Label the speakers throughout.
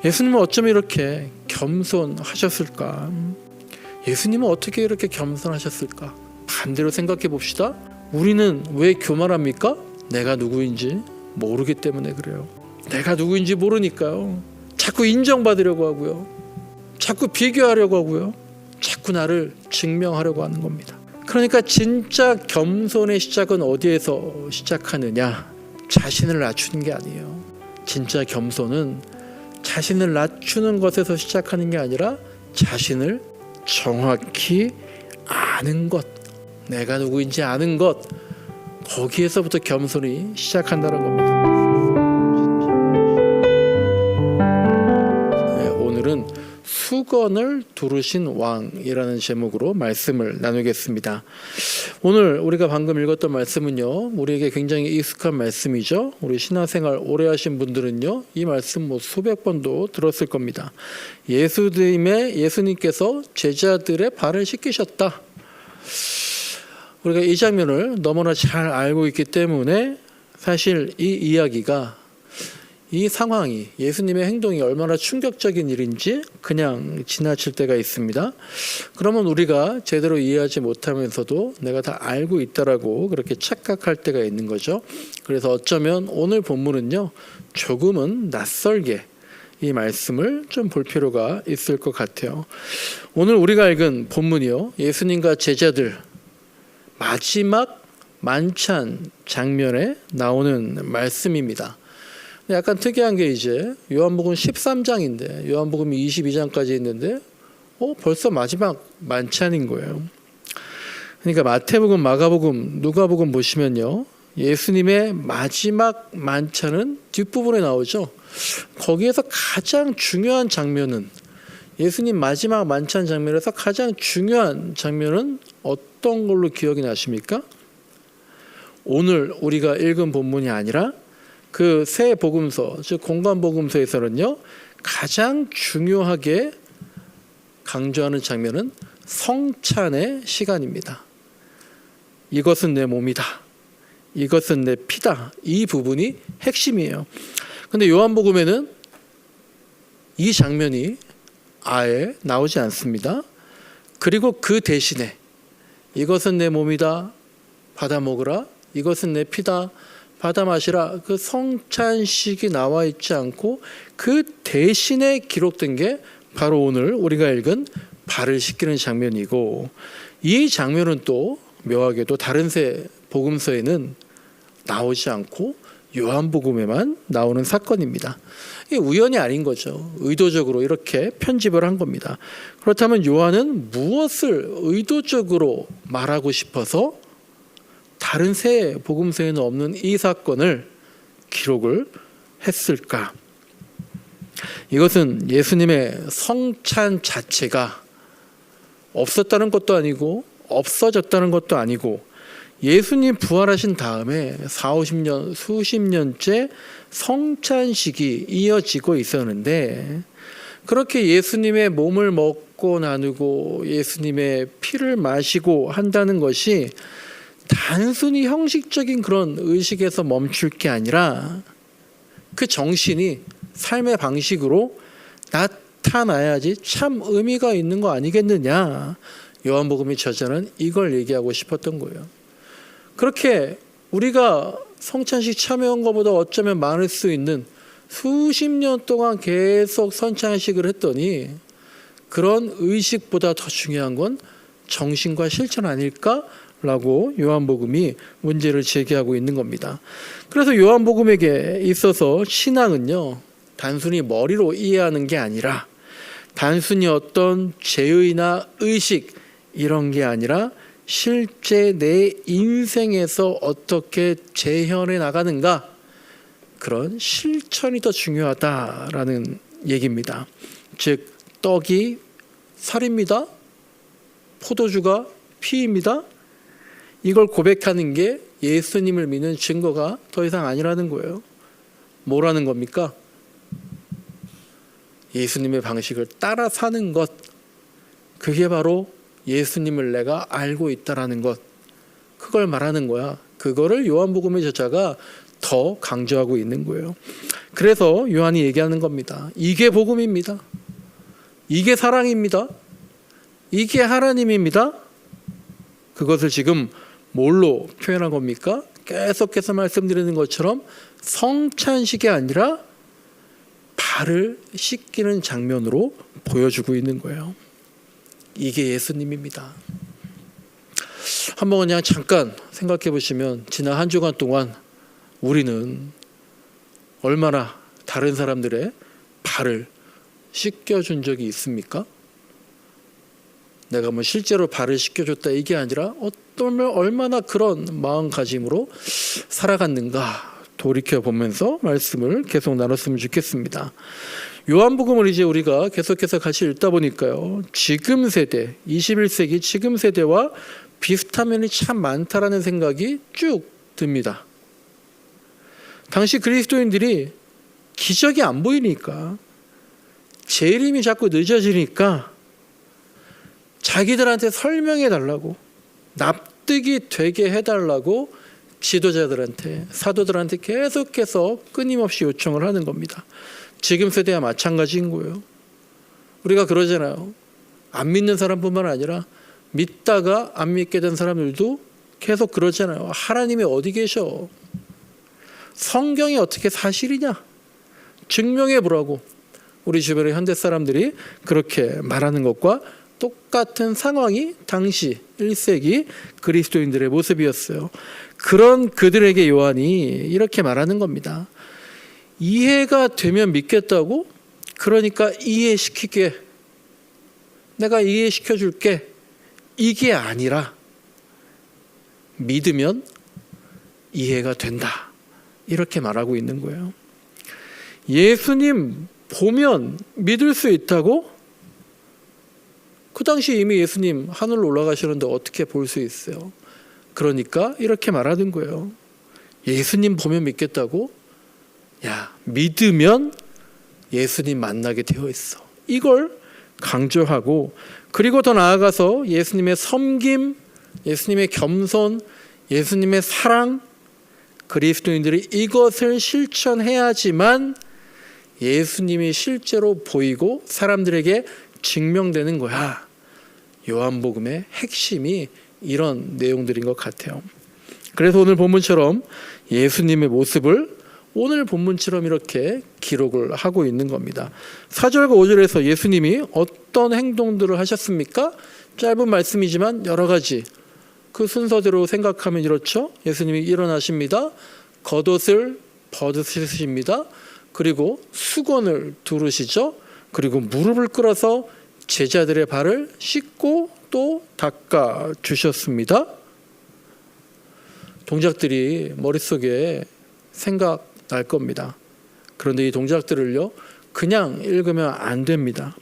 Speaker 1: 예수님은 어쩜 이렇게 겸손하셨을까? 예수님은 어떻게 이렇게 겸손하셨을까? 반대로 생각해 봅시다. 우리는 왜 교만합니까? 내가 누구인지 모르기 때문에 그래요. 내가 누구인지 모르니까요. 자꾸 인정받으려고 하고요. 자꾸 비교하려고 하고요. 자꾸 나를 증명하려고 하는 겁니다. 그러니까 진짜 겸손의 시작은 어디에서 시작하느냐? 자신을 낮추는 게 아니에요. 진짜 겸손은 자신을 낮추는 것에서 시작하는 게 아니라 자신을 정확히 아는 것, 내가 누구인지 아는 것, 거기에서부터 겸손이 시작한다는 겁니다. 네, 오늘은 수건을 두르신 왕이라는 제목으로 말씀을 나누겠습니다. 오늘 우리가 방금 읽었던 말씀은요, 우리에게 굉장히 익숙한 말씀이죠. 우리 신앙생활 오래 하신 분들은요, 이 말씀 수백 번도 들었을 겁니다. 예수님께서 제자들의 발을 씻기셨다. 우리가 이 장면을 너무나 잘 알고 있기 때문에 사실 이 이야기가, 이 상황이, 예수님의 행동이 얼마나 충격적인 일인지 그냥 지나칠 때가 있습니다. 그러면 우리가 제대로 이해하지 못하면서도 내가 다 알고 있다라고 그렇게 착각할 때가 있는 거죠. 그래서 어쩌면 오늘 본문은요, 조금은 낯설게 이 말씀을 좀 볼 필요가 있을 것 같아요. 오늘 우리가 읽은 본문이요, 예수님과 제자들 마지막 만찬 장면에 나오는 말씀입니다. 약간 특이한 게 이제 요한복음 13장인데 요한복음이 22장까지 있는데 벌써 마지막 만찬인 거예요. 그러니까 마태복음, 마가복음, 누가복음 보시면요, 예수님의 마지막 만찬은 뒷부분에 나오죠. 거기에서 가장 중요한 장면은, 예수님 마지막 만찬 장면에서 가장 중요한 장면은 어떤 걸로 기억이 나십니까? 오늘 우리가 읽은 본문이 아니라 그 새 복음서, 즉 공관복음서에서는요, 가장 중요하게 강조하는 장면은 성찬의 시간입니다. 이것은 내 몸이다, 이것은 내 피다, 이 부분이 핵심이에요. 근데 요한복음에는 이 장면이 아예 나오지 않습니다. 그리고 그 대신에 이것은 내 몸이다, 받아 먹으라, 이것은 내 피다, 받아 마시라, 그 성찬식이 나와 있지 않고 그 대신에 기록된 게 바로 오늘 우리가 읽은 발을 씻기는 장면이고, 이 장면은 또 묘하게도 다른 새 복음서에는 나오지 않고 요한복음에만 나오는 사건입니다. 이게 우연이 아닌 거죠. 의도적으로 이렇게 편집을 한 겁니다. 그렇다면 요한은 무엇을 의도적으로 말하고 싶어서 다른 새 복음서에는 없는 이 사건을 기록을 했을까? 이것은 예수님의 성찬 자체가 없었다는 것도 아니고 없어졌다는 것도 아니고, 예수님 부활하신 다음에 40-50년, 수십 년째 성찬식이 이어지고 있었는데, 그렇게 예수님의 몸을 먹고 나누고 예수님의 피를 마시고 한다는 것이 단순히 형식적인 그런 의식에서 멈출 게 아니라 그 정신이 삶의 방식으로 나타나야지 참 의미가 있는 거 아니겠느냐. 요한복음의 저자는 이걸 얘기하고 싶었던 거예요. 그렇게 우리가 성찬식 참여한 것보다 어쩌면 많을 수 있는 수십 년 동안 계속 성찬식을 했더니 그런 의식보다 더 중요한 건 정신과 실천 아닐까라고 요한복음이 문제를 제기하고 있는 겁니다. 그래서 요한복음에게 있어서 신앙은요, 단순히 머리로 이해하는 게 아니라, 단순히 어떤 제의나 의식 이런 게 아니라 실제 내 인생에서 어떻게 재현해 나가는가, 그런 실천이 더 중요하다라는 얘기입니다. 즉 떡이 살입니다, 포도주가 피입니다, 이걸 고백하는 게 예수님을 믿는 증거가 더 이상 아니라는 거예요. 뭐라는 겁니까? 예수님의 방식을 따라 사는 것, 그게 바로 예수님을 내가 알고 있다라는 것, 그걸 말하는 거야. 그거를 요한복음의 저자가 더 강조하고 있는 거예요. 그래서 요한이 얘기하는 겁니다. 이게 복음입니다. 이게 사랑입니다. 이게 하나님입니다. 그것을 지금 뭘로 표현한 겁니까? 계속해서 말씀드리는 것처럼 성찬식이 아니라 발을 씻기는 장면으로 보여주고 있는 거예요. 이게 예수님입니다. 한번 그냥 잠깐 생각해 보시면 지난 한 주간 동안 우리는 얼마나 다른 사람들의 발을 씻겨준 적이 있습니까? 내가 뭐 실제로 발을 씻겨줬다 이게 아니라 어쩌면 얼마나 그런 마음가짐으로 살아갔는가 돌이켜보면서 말씀을 계속 나눴으면 좋겠습니다. 요한복음을 이제 우리가 계속해서 같이 읽다 보니까요, 지금 세대, 21세기 지금 세대와 비슷한 면이 참 많다라는 생각이 쭉 듭니다. 당시 그리스도인들이 기적이 안 보이니까, 재림이 자꾸 늦어지니까 자기들한테 설명해 달라고, 납득이 되게 해달라고 지도자들한테, 사도들한테 계속해서 끊임없이 요청을 하는 겁니다. 지금 세대와 마찬가지인 거예요. 우리가 그러잖아요. 안 믿는 사람뿐만 아니라 믿다가 안 믿게 된 사람들도 계속 그러잖아요. 하나님이 어디 계셔? 성경이 어떻게 사실이냐? 증명해 보라고. 우리 주변의 현대 사람들이 그렇게 말하는 것과 똑같은 상황이 당시 1세기 그리스도인들의 모습이었어요. 그런 그들에게 요한이 이렇게 말하는 겁니다. 이해가 되면 믿겠다고? 그러니까 이해시키게. 내가 이해시켜 줄게. 이게 아니라 믿으면 이해가 된다. 이렇게 말하고 있는 거예요. 예수님 보면 믿을 수 있다고? 그 당시 이미 예수님 하늘로 올라가시는데 어떻게 볼 수 있어요? 그러니까 이렇게 말하는 거예요. 예수님 보면 믿겠다고? 야, 믿으면 예수님 만나게 되어 있어. 이걸 강조하고, 그리고 더 나아가서 예수님의 섬김, 예수님의 겸손, 예수님의 사랑, 그리스도인들이 이것을 실천해야지만 예수님이 실제로 보이고 사람들에게 증명되는 거야. 요한복음의 핵심이 이런 내용들인 것 같아요. 그래서 오늘 본문처럼 예수님의 모습을 오늘 본문처럼 이렇게 기록을 하고 있는 겁니다. 4절과 5절에서 예수님이 어떤 행동들을 하셨습니까? 짧은 말씀이지만 여러 가지 그 순서대로 생각하면 이렇죠. 예수님이 일어나십니다. 겉옷을 벗으십니다. 그리고 수건을 두르시죠. 그리고 무릎을 꿇어서 제자들의 발을 씻고 또 닦아 주셨습니다. 동작들이 머릿속에 생각날 겁니다. 그런데 이 동작들을요, 그냥 읽으면 안 됩니다.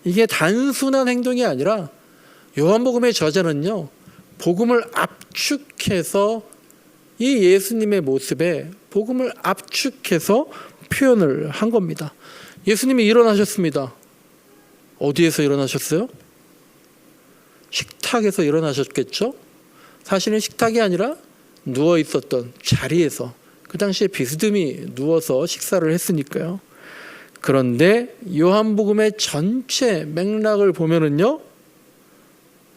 Speaker 1: 이게 단순한 행동이 아니라 요한복음의 저자는요, 복음을 압축해서 이 예수님의 모습에 복음을 압축해서 표현을 한 겁니다. 예수님이 일어나셨습니다. 어디에서 일어나셨어요? 식탁에서 일어나셨겠죠? 사실은 식탁이 아니라 누워 있었던 자리에서, 그 당시에 비스듬히 누워서 식사를 했으니까요. 그런데 요한복음의 전체 맥락을 보면은요,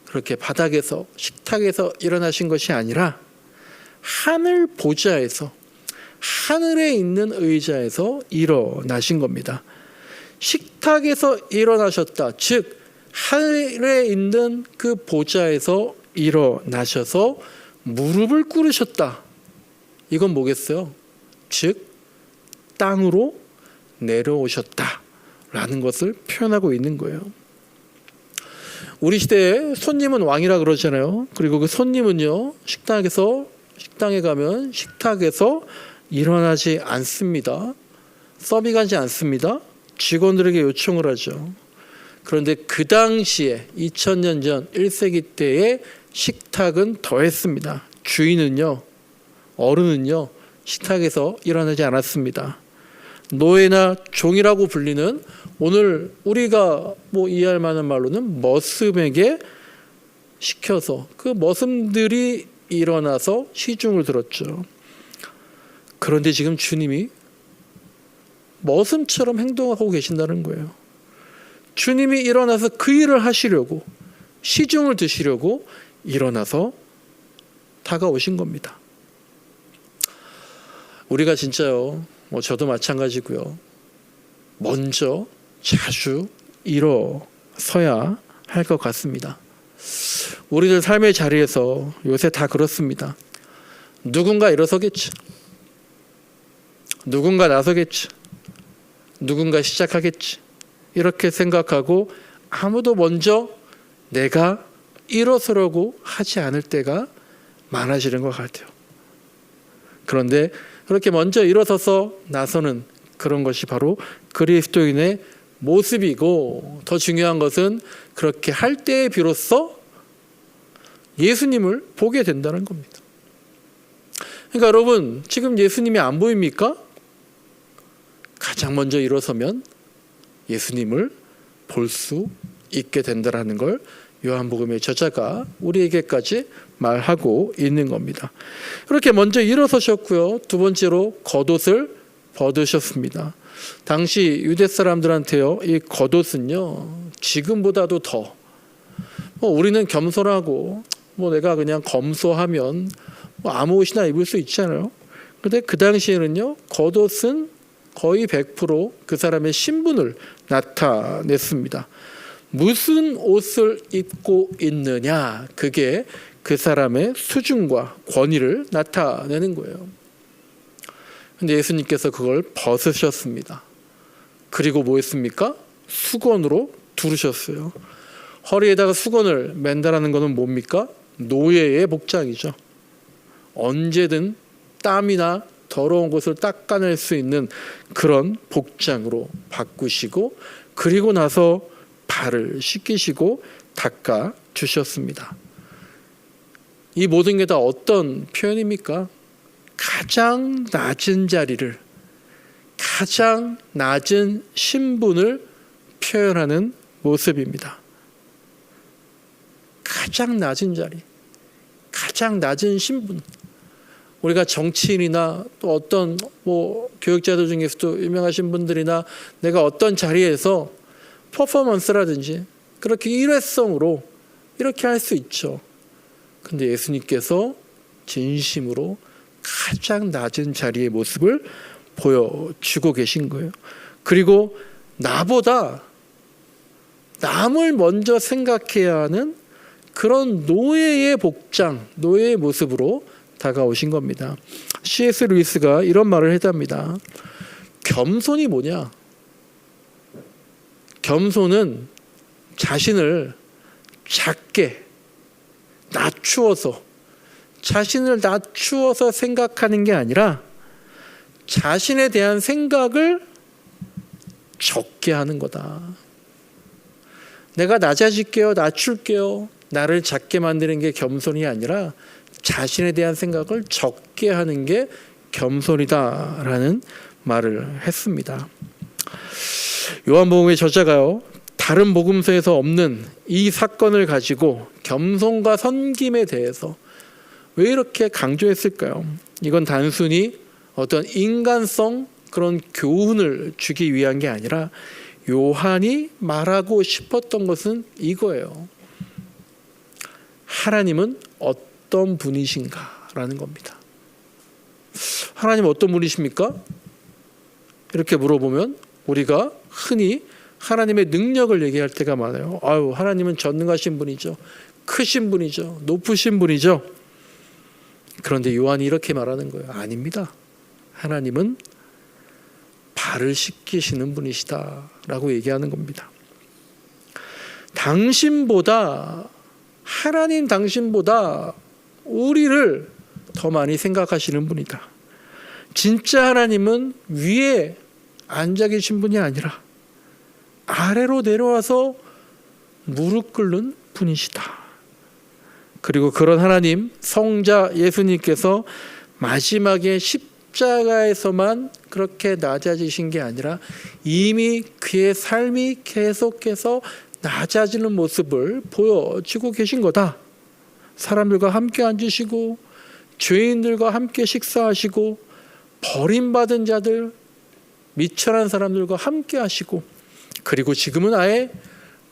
Speaker 1: 그렇게 바닥에서 식탁에서 일어나신 것이 아니라 하늘 보좌에서, 하늘에 있는 의자에서 일어나신 겁니다. 식탁에서 일어나셨다. 즉 하늘에 있는 그 보좌에서 일어나셔서 무릎을 꿇으셨다. 이건 뭐겠어요? 즉 땅으로 내려오셨다라는 것을 표현하고 있는 거예요. 우리 시대에 손님은 왕이라 그러잖아요. 그리고 그 손님은요, 식당에 가면 식탁에서 일어나지 않습니다. 서빙하지 않습니다. 직원들에게 요청을 하죠. 그런데 그 당시에 2000년 전 1세기 때의 식탁은 더했습니다. 주인은요, 어른은요, 식탁에서 일어나지 않았습니다. 노예나 종이라고 불리는 오늘 우리가 이해할 만한 말로는 머슴에게 시켜서 그 머슴들이 일어나서 시중을 들었죠. 그런데 지금 주님이 머슴처럼 행동하고 계신다는 거예요. 주님이 일어나서 그 일을 하시려고, 시중을 드시려고 일어나서 다가오신 겁니다. 우리가 진짜요, 저도 마찬가지고요, 먼저 자주 일어서야 할 것 같습니다. 우리들 삶의 자리에서 요새 다 그렇습니다. 누군가 일어서겠지, 누군가 나서겠지, 누군가 시작하겠지, 이렇게 생각하고 아무도 먼저 내가 일어서려고 하지 않을 때가 많아지는 것 같아요. 그런데 그렇게 먼저 일어서서 나서는 그런 것이 바로 그리스도인의 모습이고, 더 중요한 것은 그렇게 할 때에 비로소 예수님을 보게 된다는 겁니다. 그러니까 여러분, 지금 예수님이 안 보입니까? 가장 먼저 일어서면 예수님을 볼 수 있게 된다는 걸 요한복음의 저자가 우리에게까지 말하고 있는 겁니다. 그렇게 먼저 일어서셨고요, 두 번째로 겉옷을 벗으셨습니다. 당시 유대 사람들한테요, 이 겉옷은요, 지금보다도 더 우리는 겸손하고 내가 그냥 검소하면 아무 옷이나 입을 수 있잖아요. 그런데 그 당시에는요, 겉옷은 거의 100% 그 사람의 신분을 나타냈습니다. 무슨 옷을 입고 있느냐, 그게 그 사람의 수준과 권위를 나타내는 거예요. 근데 예수님께서 그걸 벗으셨습니다. 그리고 뭐 했습니까? 수건으로 두르셨어요. 허리에다가 수건을 맨다라는 것은 뭡니까? 노예의 복장이죠. 언제든 땀이나 더러운 것을 닦아낼 수 있는 그런 복장으로 바꾸시고, 그리고 나서 발을 씻기시고 닦아 주셨습니다. 이 모든 게 다 어떤 표현입니까? 가장 낮은 자리를, 가장 낮은 신분을 표현하는 모습입니다. 가장 낮은 자리, 가장 낮은 신분. 우리가 정치인이나 또 어떤 교육자들 중에서도 유명하신 분들이나 내가 어떤 자리에서 퍼포먼스라든지 그렇게 일회성으로 이렇게 할 수 있죠. 근데 예수님께서 진심으로 가장 낮은 자리의 모습을 보여주고 계신 거예요. 그리고 나보다 남을 먼저 생각해야 하는 그런 노예의 복장, 노예의 모습으로 다가오신 겁니다. C.S. 루이스가 이런 말을 했답니다. 겸손이 뭐냐? 겸손은 자신을 작게 낮추어서, 자신을 낮추어서 생각하는 게 아니라 자신에 대한 생각을 적게 하는 거다. 내가 낮아질게요, 낮출게요, 나를 작게 만드는 게 겸손이 아니라 자신에 대한 생각을 적게 하는 게 겸손이다라는 말을 했습니다. 요한복음의 저자가요, 다른 복음서에서 없는 이 사건을 가지고 겸손과 섬김에 대해서 왜 이렇게 강조했을까요? 이건 단순히 어떤 인간성 그런 교훈을 주기 위한 게 아니라 요한이 말하고 싶었던 것은 이거예요. 하나님은 어떤 분이신가라는 겁니다. 하나님 어떤 분이십니까? 이렇게 물어보면 우리가 흔히 하나님의 능력을 얘기할 때가 많아요. 하나님은 전능하신 분이죠. 크신 분이죠. 높으신 분이죠. 그런데 요한이 이렇게 말하는 거예요. 아닙니다. 하나님은 발을 씻기시는 분이시다 라고 얘기하는 겁니다. 하나님 당신보다 우리를 더 많이 생각하시는 분이다. 진짜 하나님은 위에 앉아 계신 분이 아니라 아래로 내려와서 무릎 꿇는 분이시다. 그리고 그런 하나님, 성자 예수님께서 마지막에 십자가에서만 그렇게 낮아지신 게 아니라 이미 그의 삶이 계속해서 낮아지는 모습을 보여주고 계신 거다. 사람들과 함께 앉으시고 죄인들과 함께 식사하시고 버림받은 자들, 미천한 사람들과 함께 하시고 그리고 지금은 아예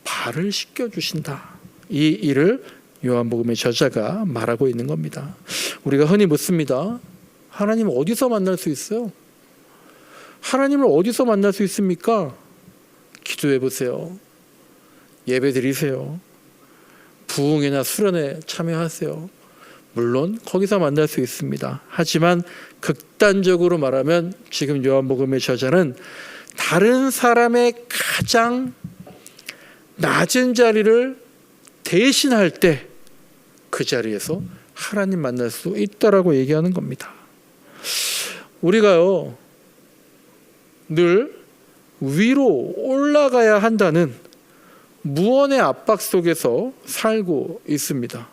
Speaker 1: 발을 씻겨주신다. 이 일을 요한복음의 저자가 말하고 있는 겁니다. 우리가 흔히 묻습니다. 하나님 어디서 만날 수 있어요? 하나님을 어디서 만날 수 있습니까? 기도해 보세요. 예배 드리세요. 부흥회나 수련회 참여하세요. 물론 거기서 만날 수 있습니다. 하지만 극단적으로 말하면 지금 요한복음의 저자는 다른 사람의 가장 낮은 자리를 대신할 때 그 자리에서 하나님 만날 수 있다라고 얘기하는 겁니다. 우리가요 늘 위로 올라가야 한다는 무언의 압박 속에서 살고 있습니다.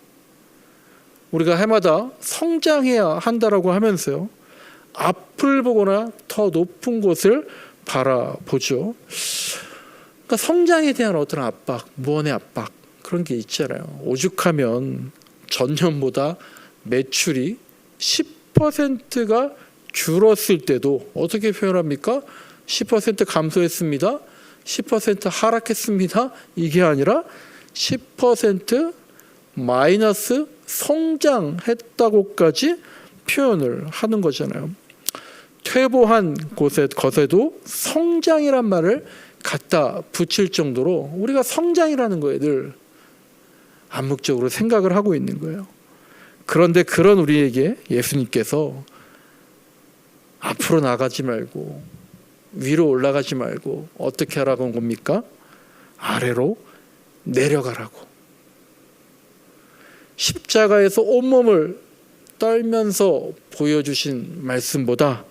Speaker 1: 우리가 해마다 성장해야 한다라고 하면서요 앞을 보거나 더 높은 곳을 바라보죠. 그러니까 성장에 대한 어떤 압박, 무언의 압박 그런 게 있잖아요. 오죽하면 전년보다 매출이 10%가 줄었을 때도 어떻게 표현합니까? 10% 감소했습니다. 10% 하락했습니다. 이게 아니라 10% 마이너스 성장했다고까지 표현을 하는 거잖아요. 퇴보한 것에도 성장이란 말을 갖다 붙일 정도로 우리가 성장이라는 거에 늘 암묵적으로 생각을 하고 있는 거예요. 그런데 그런 우리에게 예수님께서 앞으로 나가지 말고 위로 올라가지 말고 어떻게 하라고 한 겁니까? 아래로 내려가라고. 십자가에서 온몸을 떨면서 보여주신 말씀보다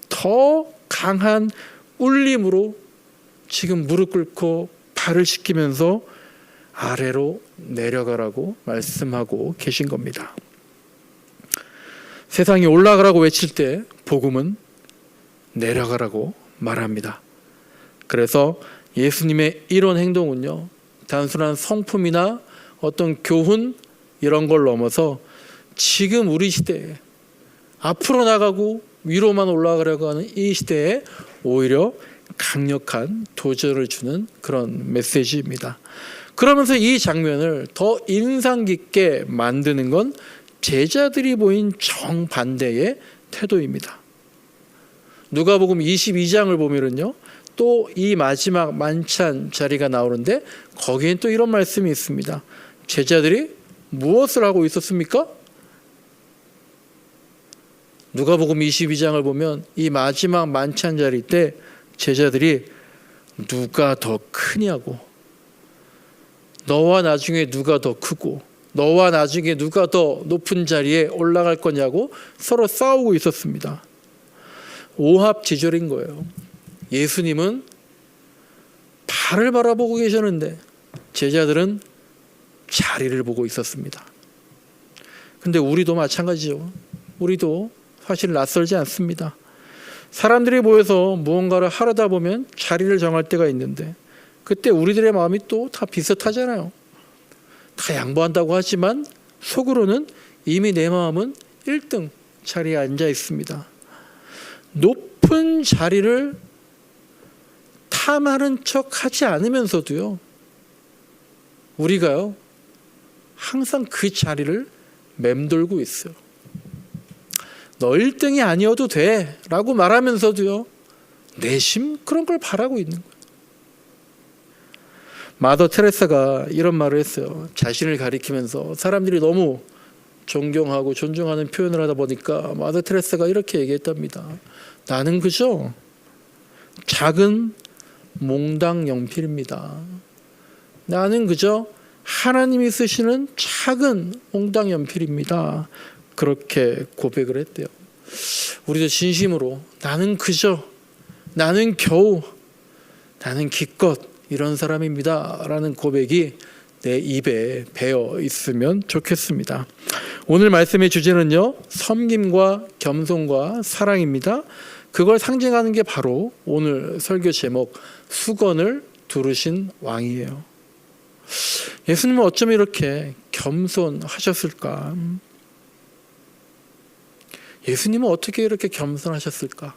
Speaker 1: 더 강한 울림으로 지금 무릎 꿇고 발을 씻기면서 아래로 내려가라고 말씀하고 계신 겁니다. 세상이 올라가라고 외칠 때 복음은 내려가라고 말합니다. 그래서 예수님의 이런 행동은요 단순한 성품이나 어떤 교훈 이런 걸 넘어서 지금 우리 시대에 앞으로 나가고 위로만 올라가려고 하는 이 시대에 오히려 강력한 도전을 주는 그런 메시지입니다. 그러면서 이 장면을 더 인상 깊게 만드는 건 제자들이 보인 정반대의 태도입니다. 누가복음 22장을 보면은요 또 이 마지막 만찬 자리가 나오는데 거기엔 또 이런 말씀이 있습니다. 제자들이 무엇을 하고 있었습니까? 누가복음 22장을 보면 이 마지막 만찬 자리 때 제자들이 누가 더 크냐고, 너와 나중에 누가 더 크고 너와 나중에 누가 더 높은 자리에 올라갈 거냐고 서로 싸우고 있었습니다. 오합지졸인 거예요. 예수님은 발을 바라보고 계셨는데 제자들은 자리를 보고 있었습니다. 근데 우리도 마찬가지죠. 우리도 사실 낯설지 않습니다. 사람들이 모여서 무언가를 하려다 보면 자리를 정할 때가 있는데 그때 우리들의 마음이 또 다 비슷하잖아요. 다 양보한다고 하지만 속으로는 이미 내 마음은 1등 자리에 앉아 있습니다. 높은 자리를 탐하는 척 하지 않으면서도요 우리가요 항상 그 자리를 맴돌고 있어요. 너 1등이 아니어도 돼 라고 말하면서도요 내심 그런 걸 바라고 있는 거예요. 마더 테레사가 이런 말을 했어요. 자신을 가리키면서 사람들이 너무 존경하고 존중하는 표현을 하다 보니까 마더 테레사가 이렇게 얘기했답니다. 나는 그저 작은 몽당 연필입니다. 나는 그저 하나님이 쓰시는 작은 몽당 연필입니다. 그렇게 고백을 했대요. 우리도 진심으로 나는 그저, 나는 겨우, 나는 기껏 이런 사람입니다 라는 고백이 내 입에 배어 있으면 좋겠습니다. 오늘 말씀의 주제는요 섬김과 겸손과 사랑입니다. 그걸 상징하는 게 바로 오늘 설교 제목 수건을 두르신 왕이에요. 예수님은 어쩜 이렇게 겸손하셨을까? 예수님은 어떻게 이렇게 겸손하셨을까?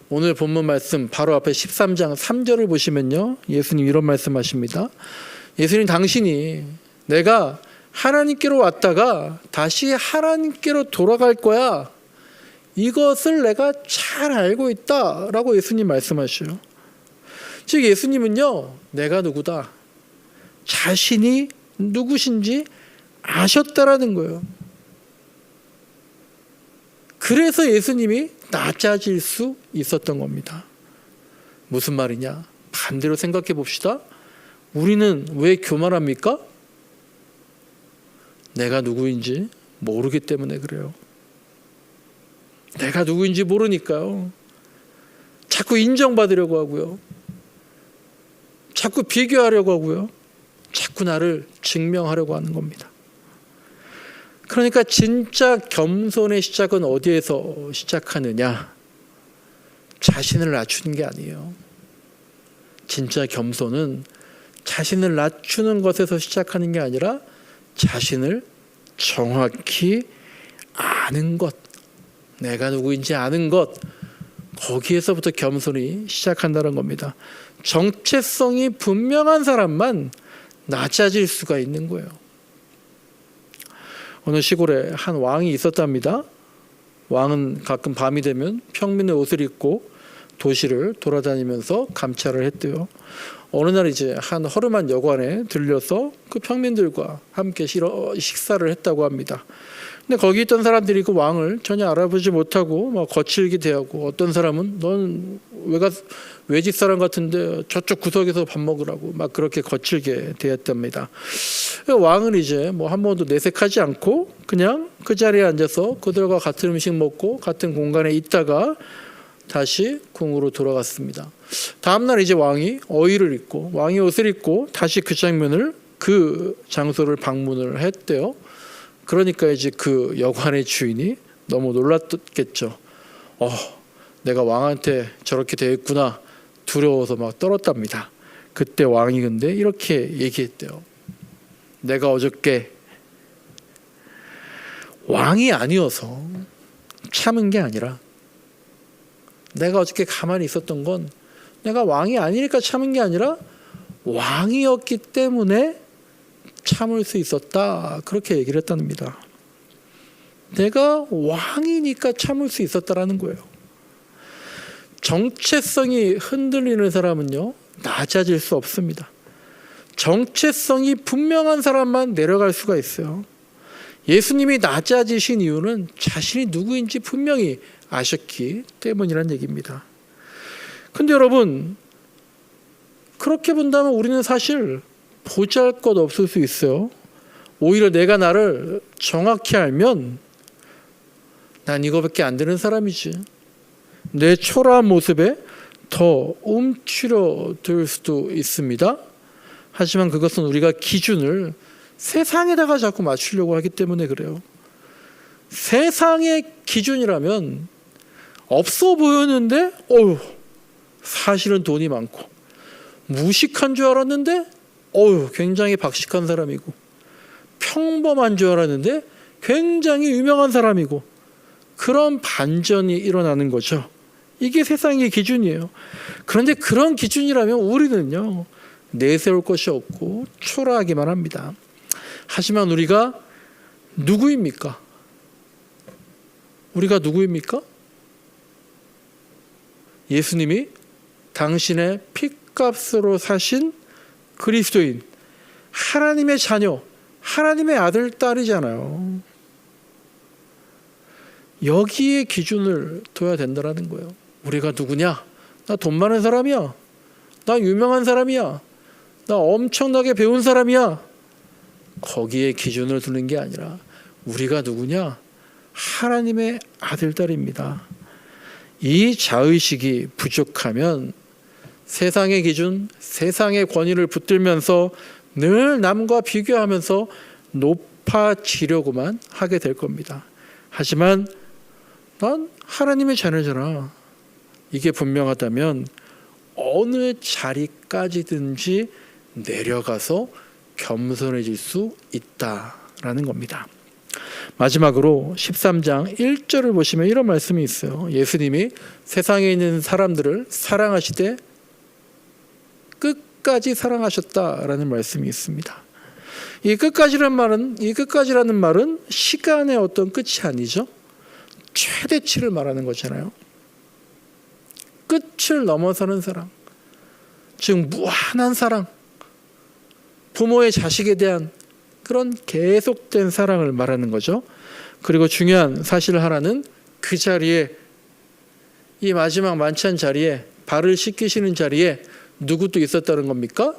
Speaker 1: 오늘 본문 말씀 바로 앞에 13장 3절을 보시면요, 예수님 이런 말씀하십니다. 예수님, 당신이 내가 하나님께로 왔다가 다시 하나님께로 돌아갈 거야, 이것을 내가 잘 알고 있다라고 예수님 말씀하셔요. 즉 예수님은요, 내가 누구다, 자신이 누구신지 아셨다라는 거예요. 그래서 예수님이 낮아질 수 있었던 겁니다. 무슨 말이냐? 반대로 생각해 봅시다. 우리는 왜 교만합니까? 내가 누구인지 모르기 때문에 그래요. 내가 누구인지 모르니까요. 자꾸 인정받으려고 하고요. 자꾸 비교하려고 하고요. 자꾸 나를 증명하려고 하는 겁니다. 그러니까 진짜 겸손의 시작은 어디에서 시작하느냐? 자신을 낮추는 게 아니에요. 진짜 겸손은 자신을 낮추는 것에서 시작하는 게 아니라 자신을 정확히 아는 것, 내가 누구인지 아는 것, 거기에서부터 겸손이 시작한다는 겁니다. 정체성이 분명한 사람만 낮아질 수가 있는 거예요. 어느 시골에 한 왕이 있었답니다. 왕은 가끔 밤이 되면 평민의 옷을 입고 도시를 돌아다니면서 감찰을 했대요. 어느 날 이제 한 허름한 여관에 들려서 그 평민들과 함께 식사를 했다고 합니다. 근데 거기 있던 사람들이 그 왕을 전혀 알아보지 못하고 막 거칠게 대하고, 어떤 사람은 넌 외집 사람 같은데 저쪽 구석에서 밥 먹으라고 막 그렇게 거칠게 대했답니다. 왕은 이제 뭐 한 번도 내색하지 않고 그냥 그 자리에 앉아서 그들과 같은 음식 먹고 같은 공간에 있다가 다시 궁으로 돌아갔습니다. 다음날 이제 왕이 어의를 입고 왕의 옷을 입고 다시 그 장소를 방문을 했대요. 그러니까 이제 그 여관의 주인이 너무 놀랐겠죠. 내가 왕한테 저렇게 대했구나, 두려워서 막 떨었답니다. 그때 왕이 근데 이렇게 얘기했대요. 내가 어저께 왕이 아니어서 참은 게 아니라, 내가 어저께 가만히 있었던 건 내가 왕이 아니니까 참은 게 아니라 왕이었기 때문에 참을 수 있었다, 그렇게 얘기를 했답니다. 내가 왕이니까 참을 수 있었다라는 거예요. 정체성이 흔들리는 사람은요, 낮아질 수 없습니다. 정체성이 분명한 사람만 내려갈 수가 있어요. 예수님이 낮아지신 이유는 자신이 누구인지 분명히 아셨기 때문이란 얘기입니다. 근데 여러분, 그렇게 본다면 우리는 사실 보잘것없을 수 있어요. 오히려 내가 나를 정확히 알면 난 이거밖에 안 되는 사람이지, 내 초라한 모습에 더 움츠려들 수도 있습니다. 하지만 그것은 우리가 기준을 세상에다가 자꾸 맞추려고 하기 때문에 그래요. 세상의 기준이라면 없어 보였는데 사실은 돈이 많고, 무식한 줄 알았는데 굉장히 박식한 사람이고, 평범한 줄 알았는데 굉장히 유명한 사람이고, 그런 반전이 일어나는 거죠. 이게 세상의 기준이에요. 그런데 그런 기준이라면 우리는요, 내세울 것이 없고 초라하기만 합니다. 하지만 우리가 누구입니까? 우리가 누구입니까? 예수님이 당신의 핏값으로 사신 그리스도인, 하나님의 자녀, 하나님의 아들, 딸이잖아요. 여기에 기준을 둬야 된다는 거예요. 우리가 누구냐? 나 돈 많은 사람이야. 나 유명한 사람이야. 나 엄청나게 배운 사람이야. 거기에 기준을 두는 게 아니라 우리가 누구냐? 하나님의 아들, 딸입니다. 이 자의식이 부족하면 세상의 기준, 세상의 권위를 붙들면서 늘 남과 비교하면서 높아지려고만 하게 될 겁니다. 하지만 난 하나님의 자녀잖아, 이게 분명하다면 어느 자리까지든지 내려가서 겸손해질 수 있다라는 겁니다. 마지막으로 13장 1절을 보시면 이런 말씀이 있어요. 예수님이 세상에 있는 사람들을 사랑하시되 끝까지 사랑하셨다라는 말씀이 있습니다. 이 끝까지라는 말은 시간의 어떤 끝이 아니죠. 최대치를 말하는 거잖아요. 끝을 넘어서는 사랑, 즉 무한한 사랑, 부모의 자식에 대한 그런 계속된 사랑을 말하는 거죠. 그리고 중요한 사실 하나는 그 자리에, 이 마지막 만찬 자리에, 발을 씻기시는 자리에 누구도 있었다는 겁니까?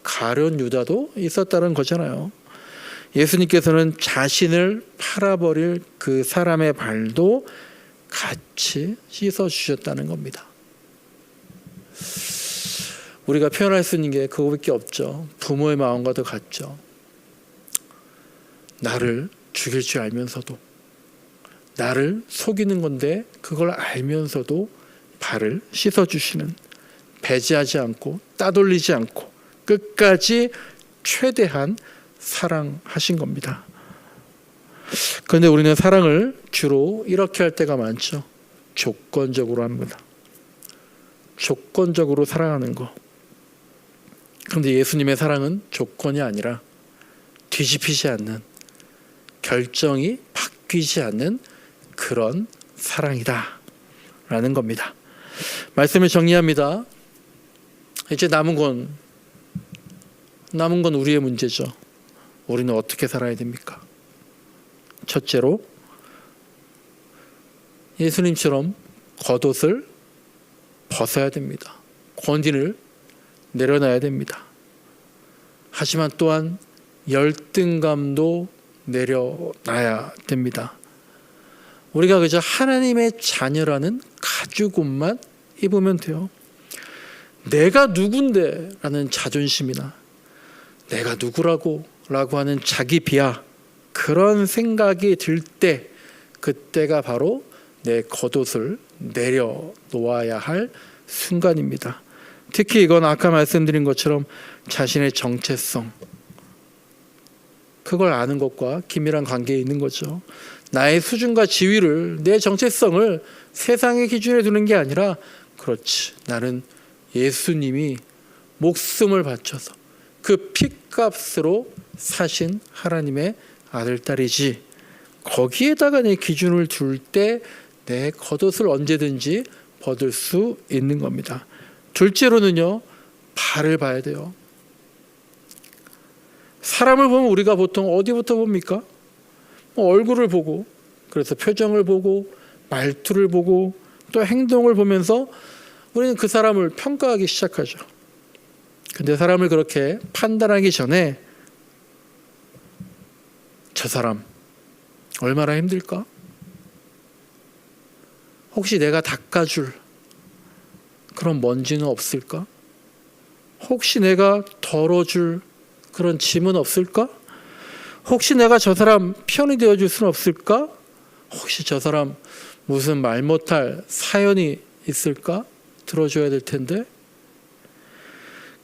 Speaker 1: 가룟 유다도 있었다는 거잖아요. 예수님께서는 자신을 팔아버릴 그 사람의 발도 같이 씻어주셨다는 겁니다. 우리가 표현할 수 있는 게 그거밖에 없죠. 부모의 마음과도 같죠. 나를 죽일 줄 알면서도, 나를 속이는 건데 그걸 알면서도 발을 씻어주시는, 배제하지 않고 따돌리지 않고 끝까지 최대한 사랑하신 겁니다. 그런데 우리는 사랑을 주로 이렇게 할 때가 많죠. 조건적으로 합니다. 조건적으로 사랑하는 거. 그런데 예수님의 사랑은 조건이 아니라 뒤집히지 않는, 결정이 바뀌지 않는 그런 사랑이다 라는 겁니다. 말씀을 정리합니다. 이제 남은 건 우리의 문제죠. 우리는 어떻게 살아야 됩니까? 첫째로, 예수님처럼 겉옷을 벗어야 됩니다. 권위를 내려놔야 됩니다. 하지만 또한 열등감도 내려놔야 됩니다. 우리가 그저 하나님의 자녀라는 가죽옷만 입으면 돼요. 내가 누군데 라는 자존심이나 내가 누구라고 라고 하는 자기 비하, 그런 생각이 들 때, 그때가 바로 내 겉옷을 내려놓아야 할 순간입니다. 특히 이건 아까 말씀드린 것처럼 자신의 정체성, 그걸 아는 것과 긴밀한 관계에 있는 거죠. 나의 수준과 지위를, 내 정체성을 세상의 기준에 두는 게 아니라, 그렇지, 나는 예수님이 목숨을 바쳐서 그 핏값으로 사신 하나님의 아들딸이지, 거기에다가 내 기준을 둘 때 내 겉옷을 언제든지 벗을 수 있는 겁니다. 둘째로는요, 발을 봐야 돼요. 사람을 보면 우리가 보통 어디부터 봅니까? 얼굴을 보고, 그래서 표정을 보고, 말투를 보고, 또 행동을 보면서 우리는 그 사람을 평가하기 시작하죠. 근데 사람을 그렇게 판단하기 전에 저 사람 얼마나 힘들까? 혹시 내가 닦아줄 그런 먼지는 없을까? 혹시 내가 덜어줄 그런 짐은 없을까? 혹시 내가 저 사람 편이 되어줄 수는 없을까? 혹시 저 사람 무슨 말 못할 사연이 있을까? 들어줘야 될 텐데.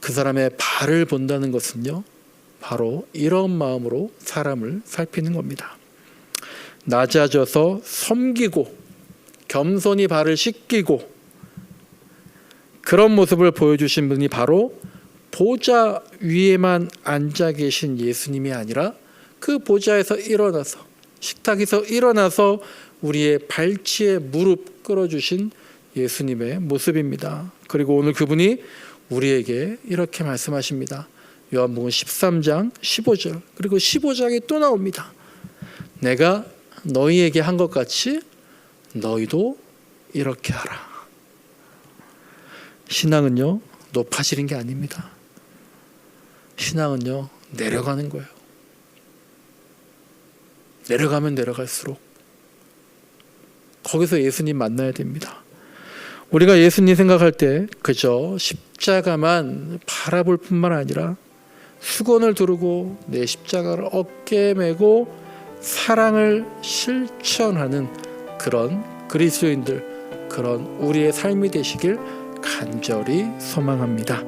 Speaker 1: 그 사람의 발을 본다는 것은요, 바로 이런 마음으로 사람을 살피는 겁니다. 낮아져서 섬기고 겸손히 발을 씻기고, 그런 모습을 보여주신 분이 바로 보좌 위에만 앉아 계신 예수님이 아니라 그 보좌에서 일어나서, 식탁에서 일어나서 우리의 발치에 무릎 꿇어주신 예수님의 모습입니다. 그리고 오늘 그분이 우리에게 이렇게 말씀하십니다. 요한복음 13장 15절, 그리고 15장에 또 나옵니다. 내가 너희에게 한 것 같이 너희도 이렇게 하라. 신앙은요, 높아지는 게 아닙니다. 신앙은요, 내려가는 거예요. 내려가면 내려갈수록 거기서 예수님 만나야 됩니다. 우리가 예수님 생각할 때 그저 십자가만 바라볼 뿐만 아니라 수건을 두르고 내 십자가를 어깨에 메고 사랑을 실천하는 그런 그리스도인들, 그런 우리의 삶이 되시길 간절히 소망합니다.